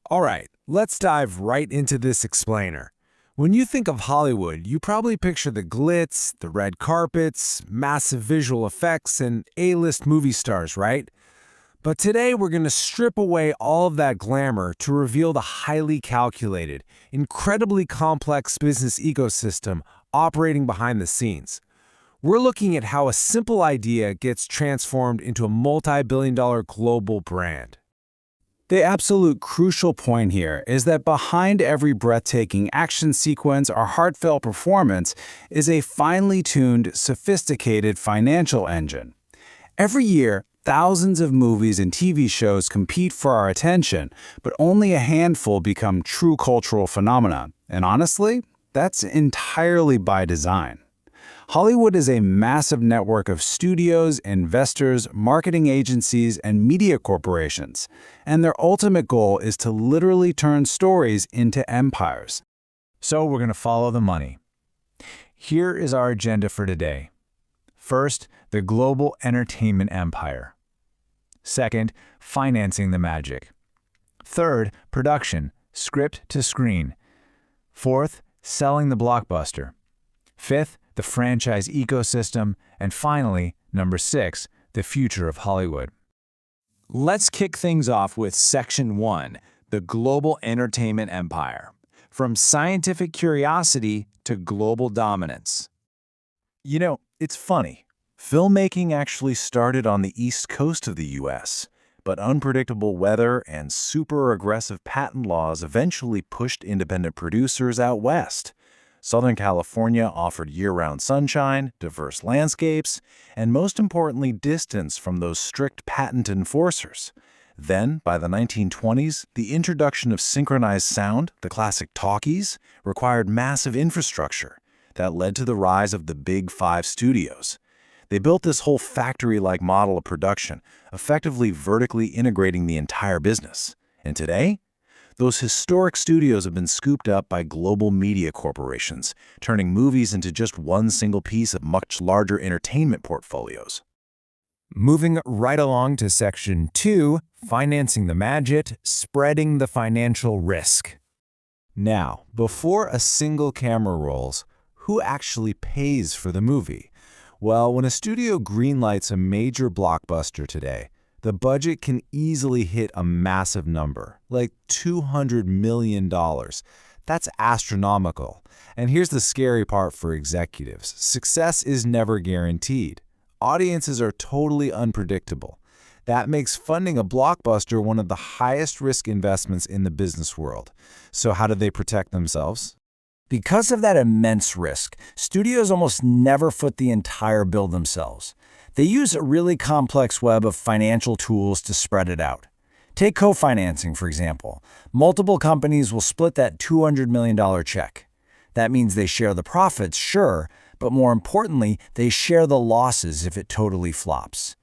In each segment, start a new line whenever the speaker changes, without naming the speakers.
All right, let's dive right into this explainer. When you think of Hollywood, you probably picture the glitz, the red carpets, massive visual effects, and A-list movie stars, right? But today we're going to strip away all of that glamour to reveal the highly calculated, incredibly complex business ecosystem operating behind the scenes. We're looking at how a simple idea gets transformed into a multi-billion-dollar global brand.
The absolute crucial point here is that behind every breathtaking action sequence or heartfelt performance is a finely tuned, sophisticated financial engine. Every year, thousands of movies and TV shows compete for our attention, but only a handful become true cultural phenomena. And honestly, that's entirely by design. Hollywood is a massive network of studios, investors, marketing agencies, and media corporations, and their ultimate goal is to literally turn stories into empires.
So we're going to follow the money. Here is our agenda for today. First, the global entertainment empire. Second, financing the magic. Third, production, script to screen. Fourth, selling the blockbuster. Fifth, the franchise ecosystem, and finally, number 6, the future of Hollywood. Let's kick things off with Section 1, the global entertainment empire. From scientific curiosity to global dominance.
You know, it's funny. Filmmaking actually started on the East Coast of the U.S., but unpredictable weather and super aggressive patent laws eventually pushed independent producers out west. Southern California offered year-round sunshine, diverse landscapes, and most importantly, distance from those strict patent enforcers. Then, by the 1920s, the introduction of synchronized sound, the classic talkies, required massive infrastructure. That led to the rise of the Big Five studios. They built this whole factory-like model of production, effectively vertically integrating the entire business. And today, those historic studios have been scooped up by global media corporations, turning movies into just one single piece of much larger entertainment portfolios.
Moving right along to Section 2, financing the magic, spreading the financial risk. Now, before a single camera rolls, who actually pays for the movie? Well, when a studio greenlights a major blockbuster today, the budget can easily hit a massive number, like $200 million. That's astronomical. And here's the scary part for executives. Success is never guaranteed. Audiences are totally unpredictable. That makes funding a blockbuster one of the highest risk investments in the business world. So how do they protect themselves?
Because of that immense risk, studios almost never foot the entire bill themselves. They use a really complex web of financial tools to spread it out. Take co-financing, for example. Multiple companies will split that $200 million check. That means they share the profits, sure, but more importantly, they share the losses if it totally flops.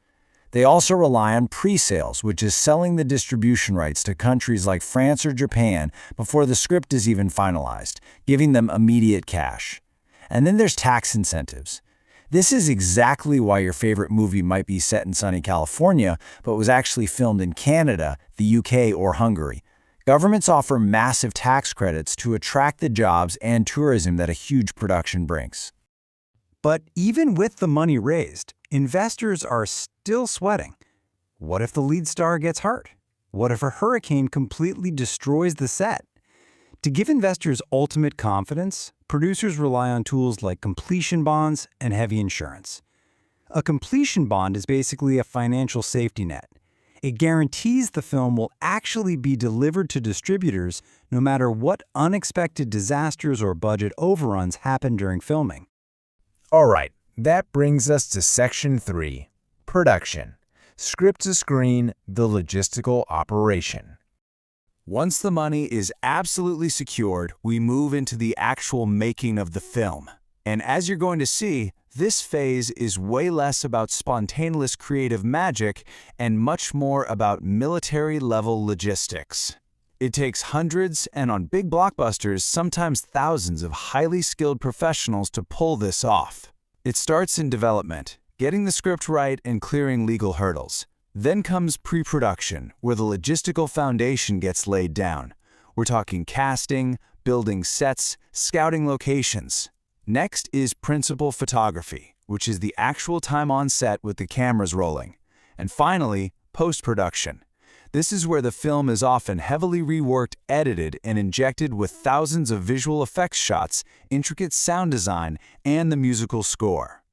They also rely on pre-sales, which is selling the distribution rights to countries like France or Japan before the script is even finalized, giving them immediate cash. And then there's tax incentives. This is exactly why your favorite movie might be set in sunny California, but was actually filmed in Canada, the UK, or Hungary. Governments offer massive tax credits to attract the jobs and tourism that a huge production brings.
But even with the money raised, investors are still sweating. What if the lead star gets hurt? What if a hurricane completely destroys the set? To give investors ultimate confidence, producers rely on tools like completion bonds and heavy insurance. A completion bond is basically a financial safety net. It guarantees the film will actually be delivered to distributors no matter what unexpected disasters or budget overruns happen during filming.
All right, that brings us to Section 3, production. Script to screen, the logistical operation.
Once the money is absolutely secured, we move into the actual making of the film. And as you're going to see, this phase is way less about spontaneous creative magic and much more about military-level logistics. It takes hundreds, and on big blockbusters, sometimes thousands of highly skilled professionals to pull this off. It starts in development, getting the script right and clearing legal hurdles.
Then comes pre-production, where the logistical foundation gets laid down. We're talking casting, building sets, scouting locations. Next is principal photography, which is the actual time on set with the cameras rolling. And finally, post-production. This is where the film is often heavily reworked, edited, and injected with thousands of visual effects shots, intricate sound design, and the musical score.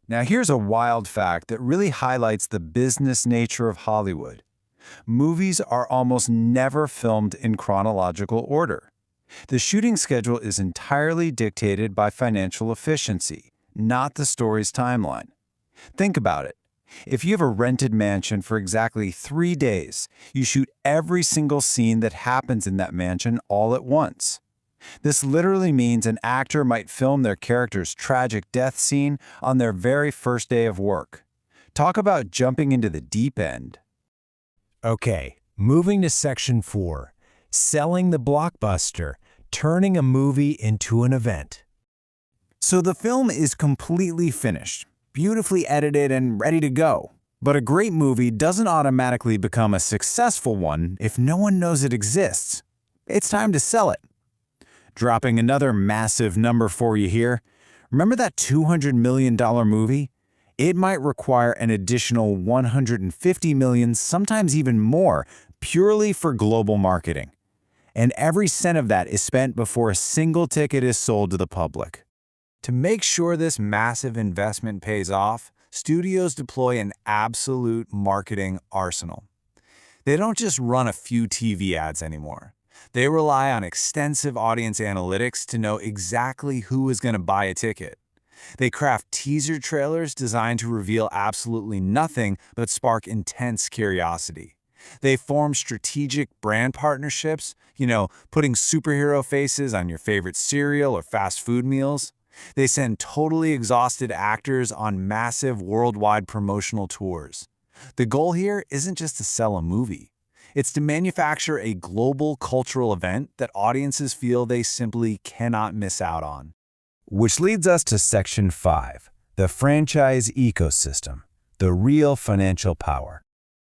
Now here's a wild fact that really highlights the business nature of Hollywood. Movies are almost never filmed in chronological order. The shooting schedule is entirely dictated by financial efficiency, not the story's timeline. Think about it. If you have a rented mansion for exactly 3 days, you shoot every single scene that happens in that mansion all at once. This literally means an actor might film their character's tragic death scene on their very first day of work. Talk about jumping into the deep end.
Okay, moving to Section 4, selling the blockbuster, turning a movie into an event.
So the film is completely finished, beautifully edited and ready to go. But a great movie doesn't automatically become a successful one if no one knows it exists. It's time to sell it. Dropping another massive number for you here. Remember that $200 million movie? It might require an additional $150 million, sometimes even more, purely for global marketing. And every cent of that is spent before a single ticket is sold to the public. To make sure this massive investment pays off, studios deploy an absolute marketing arsenal. They don't just run a few TV ads anymore. They rely on extensive audience analytics to know exactly who is going to buy a ticket. They craft teaser trailers designed to reveal absolutely nothing but spark intense curiosity. They form strategic brand partnerships, putting superhero faces on your favorite cereal or fast food meals. They send totally exhausted actors on massive worldwide promotional tours. The goal here isn't just to sell a movie. It's to manufacture a global cultural event that audiences feel they simply cannot miss out on.
Which leads us to Section 5, the franchise ecosystem, the real financial power.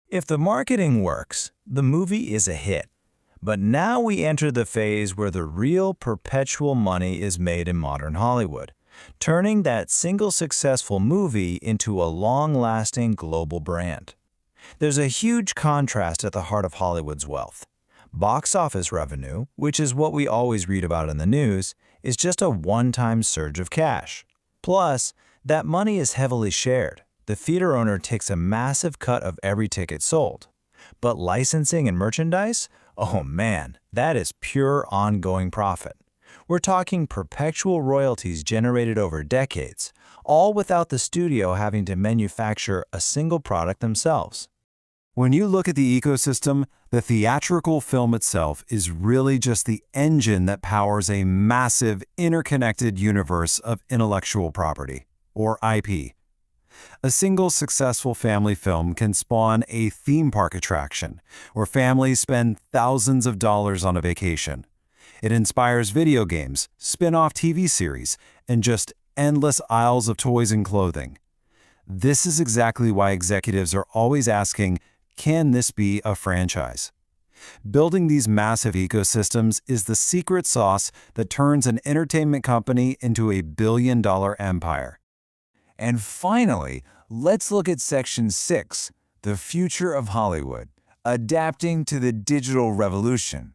If the marketing works, the movie is a hit. But now we enter the phase where the real perpetual money is made in modern Hollywood, turning that single successful movie into a long-lasting global brand. There's a huge contrast at the heart of Hollywood's wealth. Box office revenue, which is what we always read about in the news, is just a one-time surge of cash. Plus, that money is heavily shared. The theater owner takes a massive cut of every ticket sold. But licensing and merchandise? Oh man, that is pure ongoing profit. We're talking perpetual royalties generated over decades, all without the studio having to manufacture a single product themselves.
When you look at the ecosystem, the theatrical film itself is really just the engine that powers a massive, interconnected universe of intellectual property, or IP. A single successful family film can spawn a theme park attraction, where families spend thousands of dollars on a vacation. It inspires video games, spin-off TV series, and just endless aisles of toys and clothing. This is exactly why executives are always asking, can this be a franchise? Building these massive ecosystems is the secret sauce that turns an entertainment company into a billion-dollar empire. And finally, let's look at Section 6, the future of Hollywood, adapting to the digital revolution.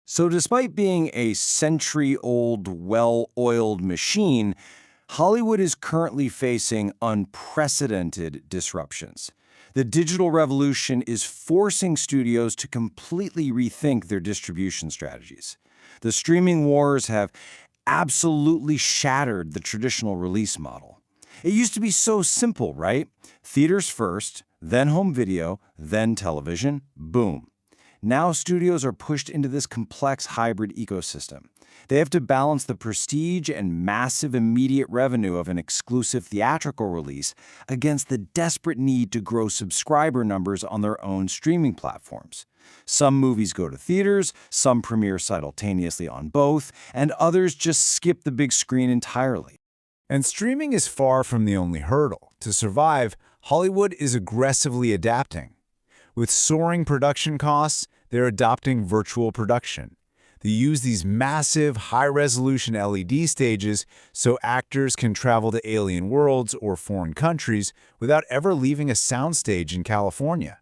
So despite being a century-old, well-oiled machine, Hollywood is currently facing unprecedented disruptions. The digital revolution is forcing studios to completely rethink their distribution strategies. The streaming wars have absolutely shattered the traditional release model. It used to be so simple, right? Theaters first, then home video, then television, boom. Now studios are pushed into this complex hybrid ecosystem. They have to balance the prestige and massive immediate revenue of an exclusive theatrical release against the desperate need to grow subscriber numbers on their own streaming platforms. Some movies go to theaters, some premiere simultaneously on both, and others just skip the big screen entirely.
And streaming is far from the only hurdle. To survive,
Hollywood is aggressively adapting. With soaring production costs, they're adopting virtual production. They use these massive, high-resolution LED stages so actors can travel to alien worlds or foreign countries without ever leaving a soundstage in California.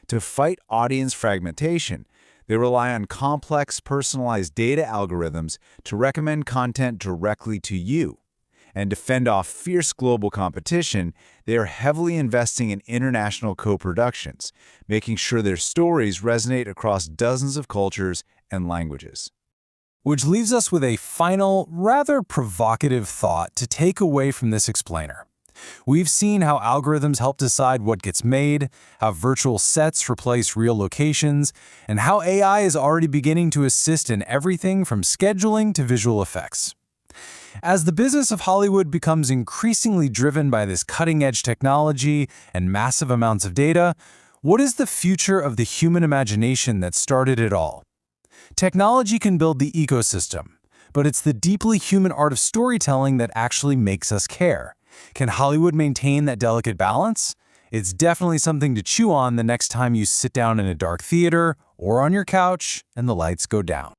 To fight audience fragmentation, they rely on complex, personalized data algorithms to recommend content directly to you. And to fend off fierce global competition, they are heavily investing in international co-productions, making sure their stories resonate across dozens of cultures and languages.
Which leaves us with a final, rather provocative thought to take away from this explainer. We've seen how algorithms help decide what gets made, how virtual sets replace real locations, and how AI is already beginning to assist in everything from scheduling to visual effects. As the business of Hollywood becomes increasingly driven by this cutting-edge technology and massive amounts of data, what is the future of the human imagination that started it all? Technology can build the ecosystem, but it's the deeply human art of storytelling that actually makes us care. Can Hollywood maintain that delicate balance? It's definitely something to chew on the next time you sit down in a dark theater or on your couch and the lights go down.